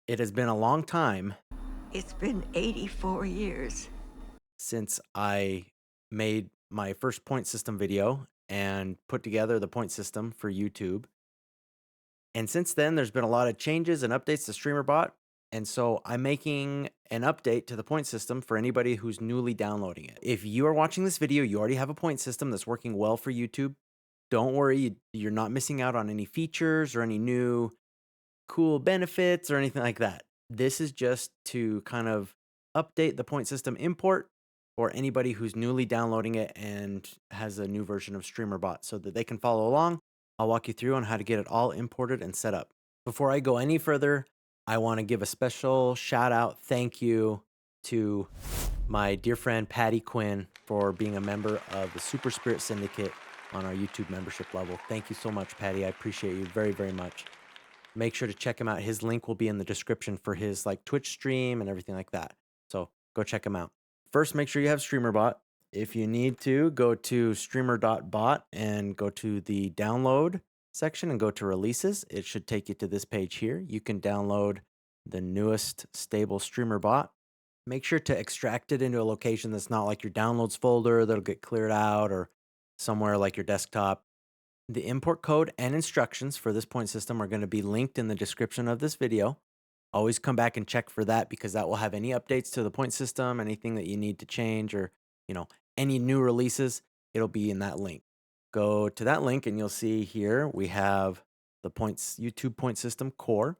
It has been a long time It's been 84 years. since I made my first point system video and put together the point system for YouTube. And since then, there's been a lot of changes and updates to Streamer.bot. And so I'm making an update to the point system for anybody who's newly downloading it. If you are watching this video, you already have a point system that's working well for YouTube. Don't worry, you're not missing out on any features or any new cool benefits or anything like that. This is just to kind of update the point system import for anybody who's newly downloading it and has a new version of Streamer.bot so that they can follow along. I'll walk you through on how to get it all imported and set up. Before I go any further, I want to give a special shout out thank you to my dear friend Paddy Quinn for being a member of the Super Spirit Syndicate on our YouTube membership level. Thank you so much, Paddy. I appreciate you very, very much. Make sure to check him out. His link will be in the description for his Twitch stream and everything like that. So go check him out. First, make sure you have Streamer.bot. If you need to, go to Streamer.bot and go to the download section and go to releases. It should take you to this page here. You can download the newest stable Streamer.bot. Make sure to extract it into a location that's not like your downloads folder that'll get cleared out or somewhere like your desktop. The import code and instructions for this point system are going to be linked in the description of this video. Always come back and check for that because that will have any updates to the point system, anything that you need to change or, any new releases, it'll be in that link. Go to that link and you'll see here we have the YouTube point system core.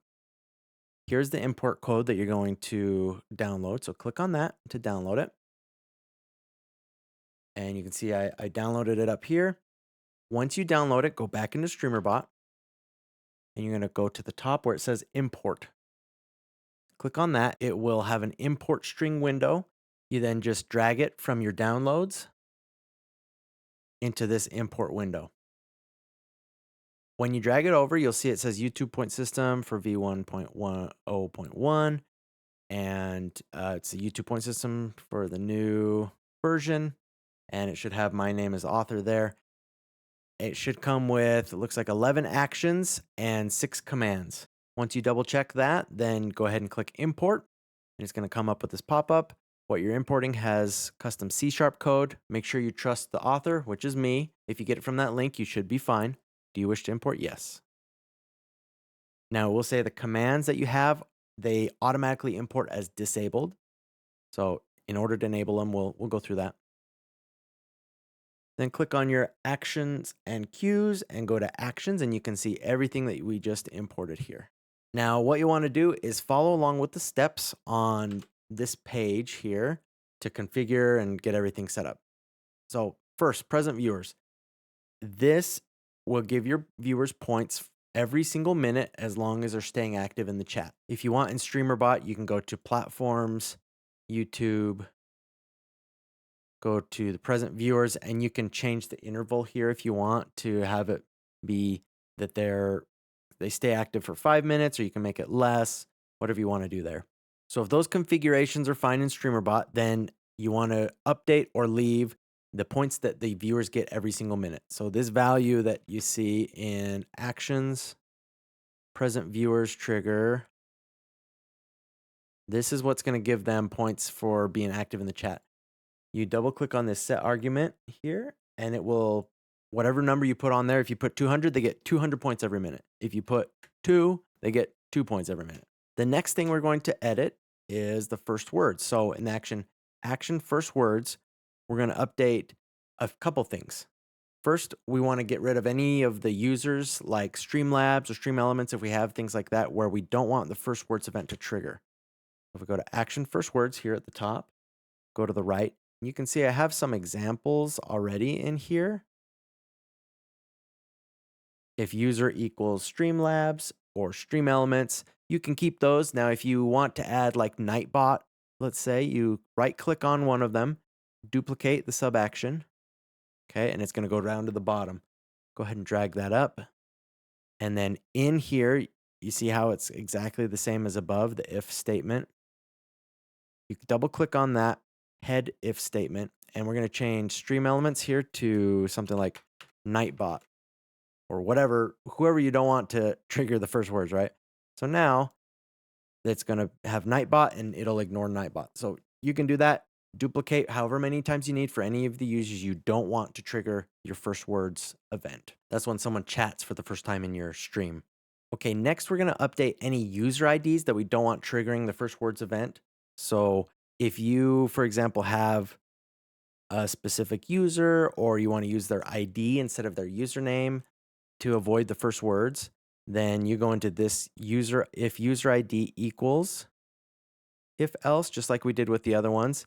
Here's the import code that you're going to download. So click on that to download it. And you can see I downloaded it up here. Once you download it, go back into Streamer.bot. And you're going to go to the top where it says import. Click on that. It will have an import string window. You then just drag it from your downloads into this import window. When you drag it over, you'll see it says YouTube point system for v1.10.1. And it's the YouTube point system for the new version. And it should have my name as author there. It should come with, it looks like 11 actions and 6 commands. Once you double check that, then go ahead and click import. And it's going to come up with this pop-up. What you're importing has custom C# code. Make sure you trust the author, which is me. If you get it from that link, you should be fine. Do you wish to import? Yes. Now, we'll say the commands that you have, they automatically import as disabled. So in order to enable them, we'll go through that. Then click on your actions and cues and go to actions and you can see everything that we just imported here. Now, what you want to do is follow along with the steps on this page here to configure and get everything set up. So first, present viewers. This will give your viewers points every single minute as long as they're staying active in the chat. If you want in Streamer.bot, you can go to platforms, YouTube, go to the present viewers, and you can change the interval here if you want to have it be that they stay active for 5 minutes, or you can make it less, whatever you want to do there. So if those configurations are fine in Streamer.bot, then you want to update or leave the points that the viewers get every single minute. So this value that you see in actions, present viewers trigger, this is what's going to give them points for being active in the chat. You double click on this set argument here, and it will, whatever number you put on there, if you put 200, they get 200 points every minute. If you put 2, they get 2 points every minute. The next thing we're going to edit is the first words. So in action first words, we're going to update a couple things. First, we want to get rid of any of the users like Streamlabs or Stream Elements if we have things like that where we don't want the first words event to trigger. If we go to action first words here at the top, go to the right, you can see I have some examples already in here. If user equals Streamlabs or Stream Elements, you can keep those. Now, if you want to add like Nightbot, let's say you right click on one of them, duplicate the sub action. Okay, and it's going to go down to the bottom. Go ahead and drag that up. And then in here, you see how it's exactly the same as above, the if statement. You can double click on that head if statement, and we're going to change Stream Elements here to something like Nightbot or whoever you don't want to trigger the first words, right? So now that's going to have Nightbot and it'll ignore Nightbot. So you can do that, duplicate however many times you need for any of the users you don't want to trigger your first words event. That's when someone chats for the first time in your stream. Okay, next we're going to update any user IDs that we don't want triggering the first words event. So if you, for example, have a specific user or you want to use their ID instead of their username to avoid the first words, then you go into this user, if user ID equals, if else, just like we did with the other ones.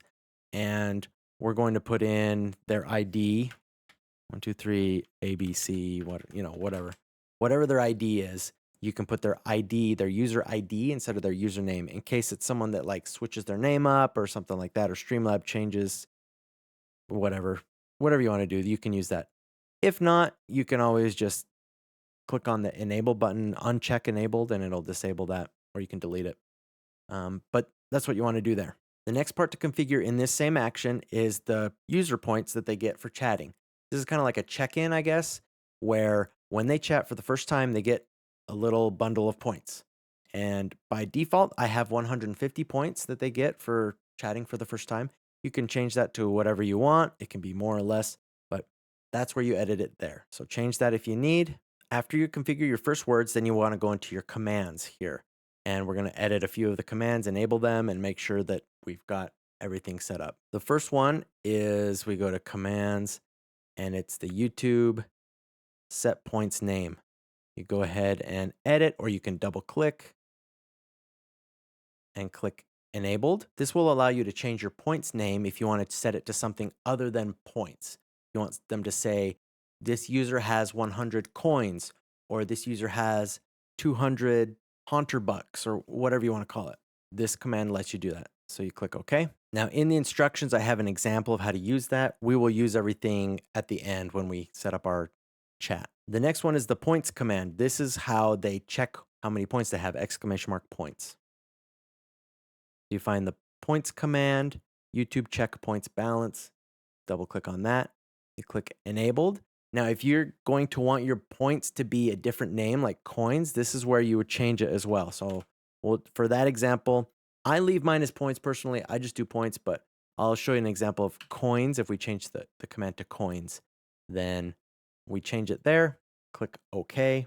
And we're going to put in their ID, 123 ABC, whatever their ID is. You can put their ID, their user ID instead of their username in case it's someone that like switches their name up or something like that, or Streamlab changes whatever you want to do, you can use that. If not, you can always just click on the enable button, uncheck enabled, and it'll disable that, or you can delete it. But that's what you want to do there. The next part to configure in this same action is the user points that they get for chatting. This is kind of like a check-in, I guess, where when they chat for the first time, they get a little bundle of points. And by default, I have 150 points that they get for chatting for the first time. You can change that to whatever you want. It can be more or less, but that's where you edit it there. So change that if you need. After you configure your first words, then you want to go into your commands here. And we're going to edit a few of the commands, enable them, and make sure that we've got everything set up. The first one is we go to commands, and it's the YouTube set points name. You go ahead and edit, or you can double click and click enabled. This will allow you to change your points name if you want to set it to something other than points. You want them to say, this user has 100 coins, or this user has 200 Haunter bucks, or whatever you want to call it. This command lets you do that. So you click OK. Now in the instructions, I have an example of how to use that. We will use everything at the end when we set up our chat. The next one is the points command. This is how they check how many points they have, !points. You find the points command, YouTube check points balance, double click on that. You click enabled. Now, if you're going to want your points to be a different name like coins, this is where you would change it as well. So for that example, I leave mine as points personally. I just do points, but I'll show you an example of coins. If we change the command to coins, then we change it there, click OK.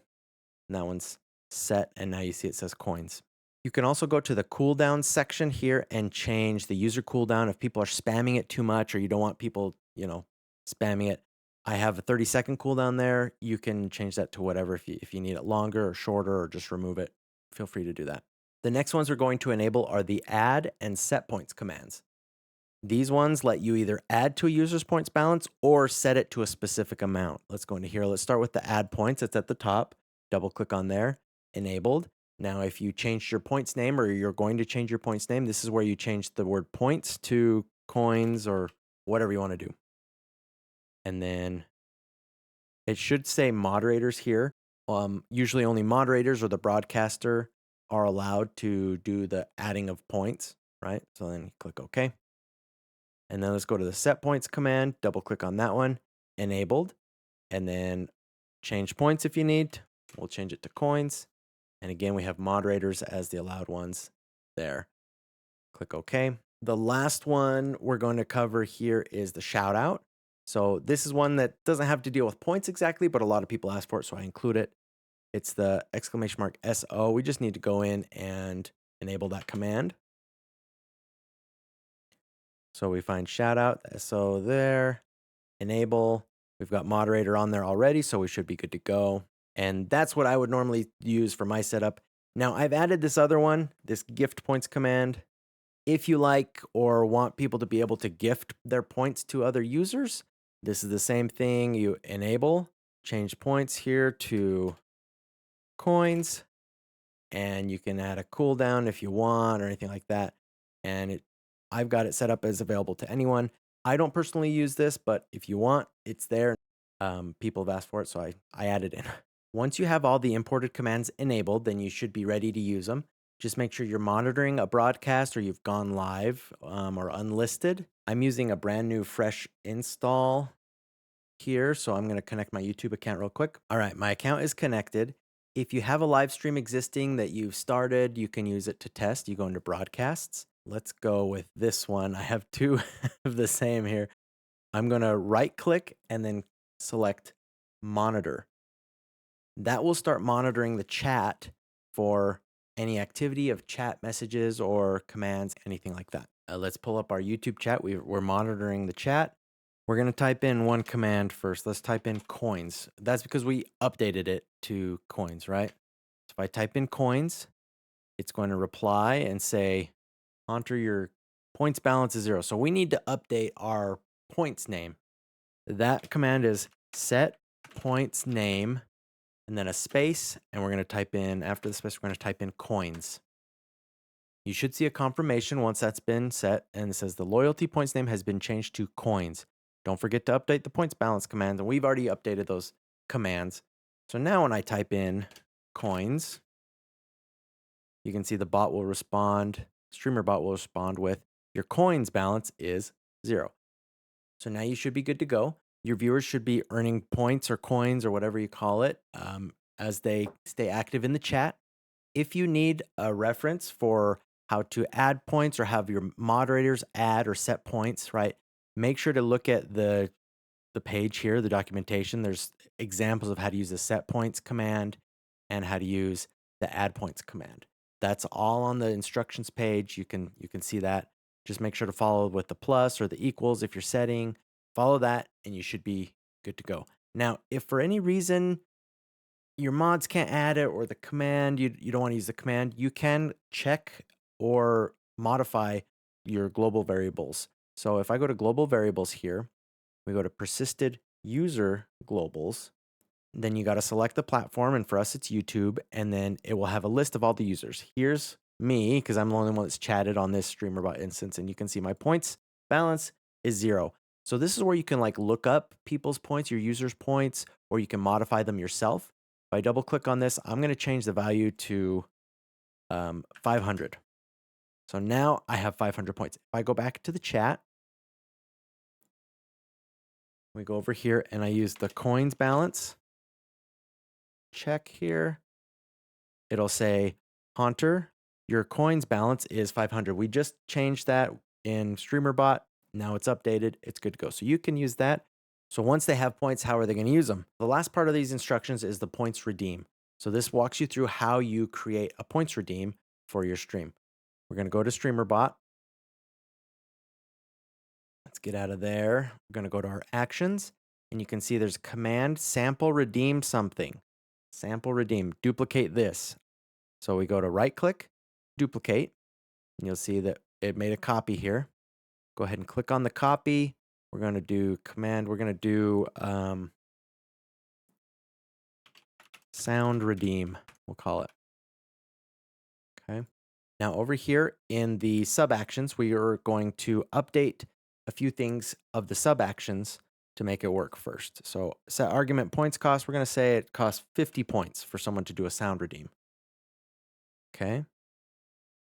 And that one's set. And now you see it says coins. You can also go to the cooldown section here and change the user cooldown if people are spamming it too much or you don't want people, spamming it. I have a 30-second cooldown there. You can change that to whatever if you need it longer or shorter or just remove it. Feel free to do that. The next ones we're going to enable are the add and set points commands. These ones let you either add to a user's points balance or set it to a specific amount. Let's go into here. Let's start with the add points. It's at the top. Double click on there, enabled. Now, if you changed your points name or you're going to change your points name, this is where you change the word points to coins or whatever you want to do. And then it should say moderators here. Usually only moderators or the broadcaster are allowed to do the adding of points, right? So then you click OK. And then let's go to the set points command, double click on that one, enabled, and then change points if you need. We'll change it to coins. And again, we have moderators as the allowed ones there. Click OK. The last one we're going to cover here is the shout out. So this is one that doesn't have to deal with points exactly, but a lot of people ask for it, so I include it. It's the !SO. We just need to go in and enable that command. So we find shout out, SO there, enable. We've got moderator on there already, so we should be good to go. And that's what I would normally use for my setup. Now I've added this other one, this gift points command. If you like or want people to be able to gift their points to other users, this is the same thing. You enable, change points here to coins, and you can add a cooldown if you want or anything like that. And I've got it set up as available to anyone. I don't personally use this, but if you want, it's there. People have asked for it, so I added in. Once you have all the imported commands enabled, then you should be ready to use them. Just make sure you're monitoring a broadcast or you've gone live or unlisted. I'm using a brand new fresh install here, so I'm going to connect my YouTube account real quick. All right, my account is connected. If you have a live stream existing that you've started, you can use it to test. You go into broadcasts. Let's go with this one. I have two of the same here. I'm going to right click and then select monitor. That will start monitoring the chat for any activity of chat messages or commands, anything like that. Let's pull up our YouTube chat. We're monitoring the chat. We're going to type in one command first. Let's type in coins. That's because we updated it to coins, right? So if I type in coins, it's going to reply and say, Hunter, your points balance is 0. So we need to update our points name. That command is set points name and then a space. And we're going to type in, after the space, we're going to type in coins. You should see a confirmation once that's been set, and it says the loyalty points name has been changed to coins. Don't forget to update the points balance commands, and we've already updated those commands. So now when I type in coins, you can see the bot will respond, Streamer.bot will respond with, your coins balance is 0. So now you should be good to go. Your viewers should be earning points or coins or whatever you call it as they stay active in the chat. If you need a reference for how to add points or have your moderators add or set points, right? Make sure to look at the page here, the documentation. There's examples of how to use the set points command and how to use the add points command. That's all on the instructions page. You can see that. Just make sure to follow with the plus or the equals if you're setting. Follow that and you should be good to go. Now, if for any reason your mods can't add it or the command, you don't want to use the command, you can check or modify your global variables. So if I go to global variables here, we go to persisted user globals, then you got to select the platform, and for us it's YouTube, and then it will have a list of all the users. Here's me, because I'm the only one that's chatted on this Streamer.bot instance, and you can see my points balance is 0. So this is where you can like look up people's points, your users' points, or you can modify them yourself. If I double click on this, I'm going to change the value to 500. So now I have 500 points. If I go back to the chat, we go over here and I use the coins balance. Check here. It'll say, Hunter, your coins balance is 500. We just changed that in Streamer.bot. Now it's updated. It's good to go. So you can use that. So once they have points, how are they going to use them? The last part of these instructions is the points redeem. So this walks you through how you create a points redeem for your stream. We're going to go to Streamer.bot. Let's get out of there. We're going to go to our actions, and you can see there's command sample redeem something. Sample redeem, duplicate this. So we go to right click, duplicate, and you'll see that it made a copy here. Go ahead and click on the copy. We're going to do command, we're going to do sound redeem, we'll call it. Okay. Now over here in the sub actions, we are going to update a few things of the sub actions to make it work first. So set argument points cost, we're going to say it costs 50 points for someone to do a sound redeem. Okay.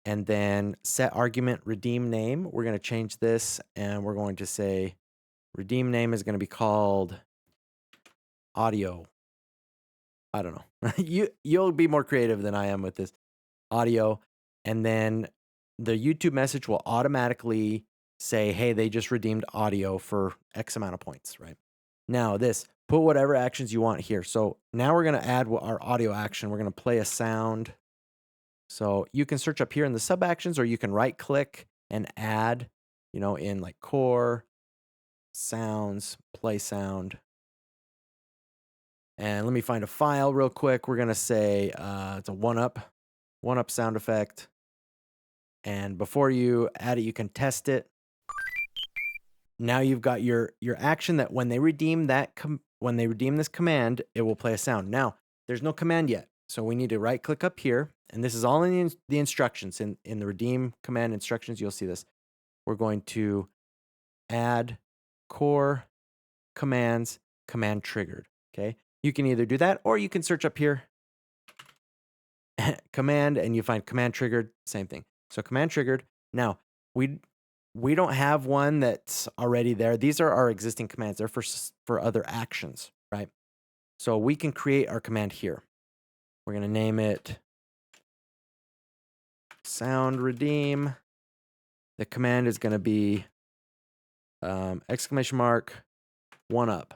And then set argument redeem name. We're going to change this and we're going to say redeem name is going to be called audio. I don't know. You'll be more creative than I am with this. Audio. And then the YouTube message will automatically say, hey, they just redeemed audio for X amount of points, right? Now this, put whatever actions you want here. So now we're going to add our audio action. We're going to play a sound. So you can search up here in the sub actions, or you can right click and add, in like core, sounds, play sound. And let me find a file real quick. We're going to say it's a one up sound effect. And before you add it, you can test it. Now you've got your action that when they redeem this command, it will play a sound. Now, there's no command yet. So we need to right click up here, and this is all in the instructions. In the redeem command instructions, you'll see this. We're going to add core commands, command triggered. Okay. You can either do that or you can search up here command and you find command triggered, same thing. So command triggered. Now we don't have one that's already there. These are our existing commands. They're for other actions, right? So we can create our command here. We're going to name it sound redeem. The command is going to be exclamation mark 1UP.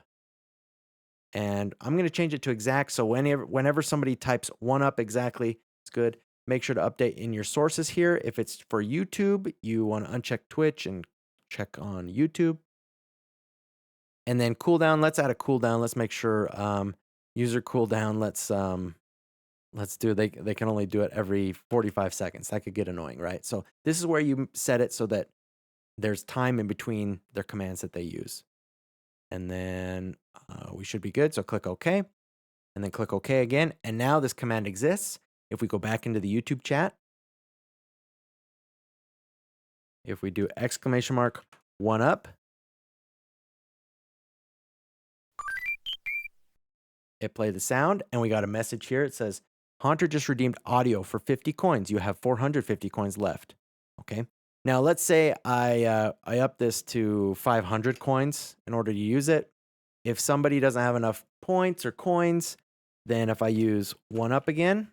And I'm going to change it to exact. So whenever somebody types 1UP exactly, it's good. Make sure to update in your sources here. If it's for YouTube, you want to uncheck Twitch and check on YouTube. And then cooldown, let's add a cooldown. Let's make sure user cooldown, let's do, they can only do it every 45 seconds. That could get annoying, right? So this is where you set it so that there's time in between their commands that they use. And then we should be good. So click OK. And then click OK again. And now this command exists. If we go back into the YouTube chat, if we do exclamation mark 1UP, it played the sound, and we got a message here. It says, Haunter just redeemed audio for 50 coins. You have 450 coins left. Okay. Now let's say I up this to 500 coins in order to use it. If somebody doesn't have enough points or coins, then if I use 1UP again,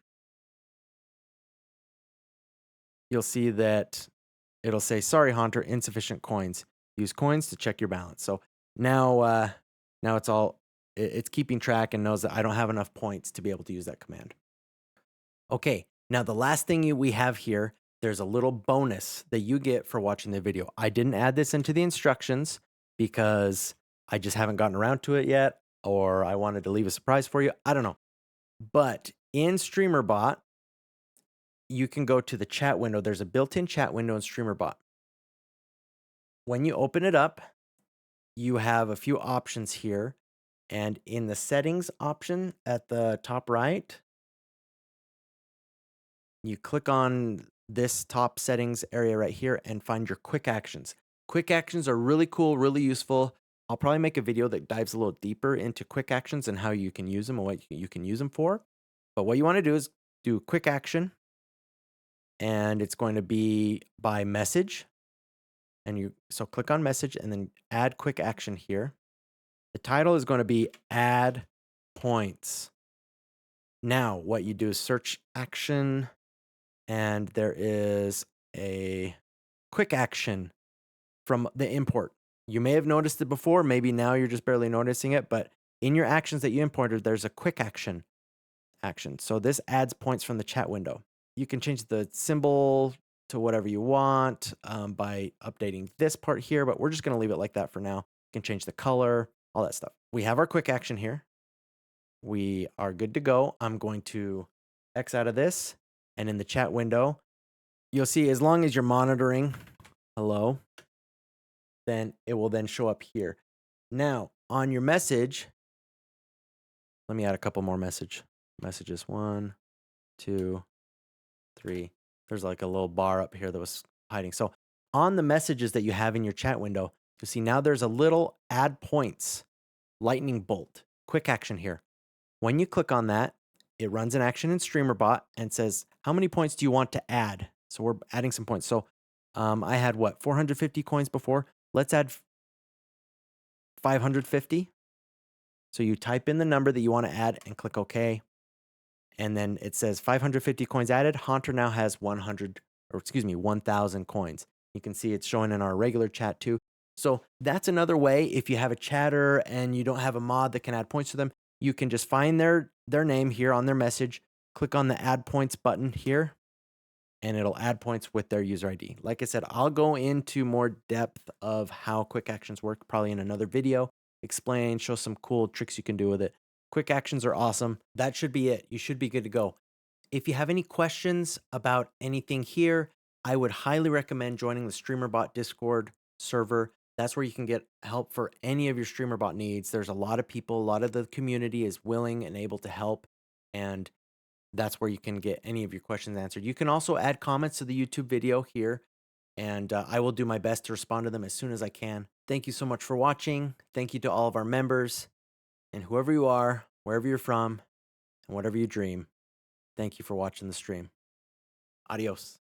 you'll see that it'll say, sorry, Haunter, insufficient coins. Use coins to check your balance. So now it's keeping track and knows that I don't have enough points to be able to use that command. Okay, now the last thing we have here, there's a little bonus that you get for watching the video. I didn't add this into the instructions because I just haven't gotten around to it yet, or I wanted to leave a surprise for you. I don't know. But in Streamer.bot, you can go to the chat window. There's a built-in chat window in Streamer.bot. When you open it up, you have a few options here. And in the settings option at the top right, you click on this top settings area right here and find your quick actions. Quick actions are really cool, really useful. I'll probably make a video that dives a little deeper into quick actions and how you can use them and what you can use them for. But what you want to do is do quick action, and it's going to be by message. And so click on message and then add quick action here. The title is going to be add points. Now, what you do is search action, and there is a quick action from the import. You may have noticed it before. Maybe now you're just barely noticing it, but in your actions that you imported, there's a quick action. So this adds points from the chat window. You can change the symbol to whatever you want by updating this part here, but we're just going to leave it like that for now. You can change the color, all that stuff. We have our quick action here. We are good to go. I'm going to X out of this, and in the chat window, you'll see as long as you're monitoring, hello, then it will then show up here. Now, on your message, let me add a couple more messages. 1, 2, 3. There's like a little bar up here that was hiding. So on the messages that you have in your chat window, you'll see now there's a little add points, lightning bolt, quick action here. When you click on that, it runs an action in Streamer.bot and says, how many points do you want to add? So we're adding some points. So I had 450 coins before. Let's add 550. So you type in the number that you want to add and click OK. And then it says 550 coins added. Haunter now has 1,000 coins. You can see it's showing in our regular chat too. So that's another way. If you have a chatter and you don't have a mod that can add points to them, you can just find their name here on their message, click on the add points button here, and it'll add points with their user ID. Like I said, I'll go into more depth of how quick actions work probably in another video, explain, show some cool tricks you can do with it. Quick actions are awesome. That should be it. You should be good to go. If you have any questions about anything here, I would highly recommend joining the Streamer.bot Discord server. That's where you can get help for any of your Streamer.bot needs. There's a lot of people, a lot of the community is willing and able to help, and that's where you can get any of your questions answered. You can also add comments to the YouTube video here, and I will do my best to respond to them as soon as I can. Thank you so much for watching. Thank you to all of our members, and whoever you are, wherever you're from, and whatever you dream, thank you for watching the stream. Adios.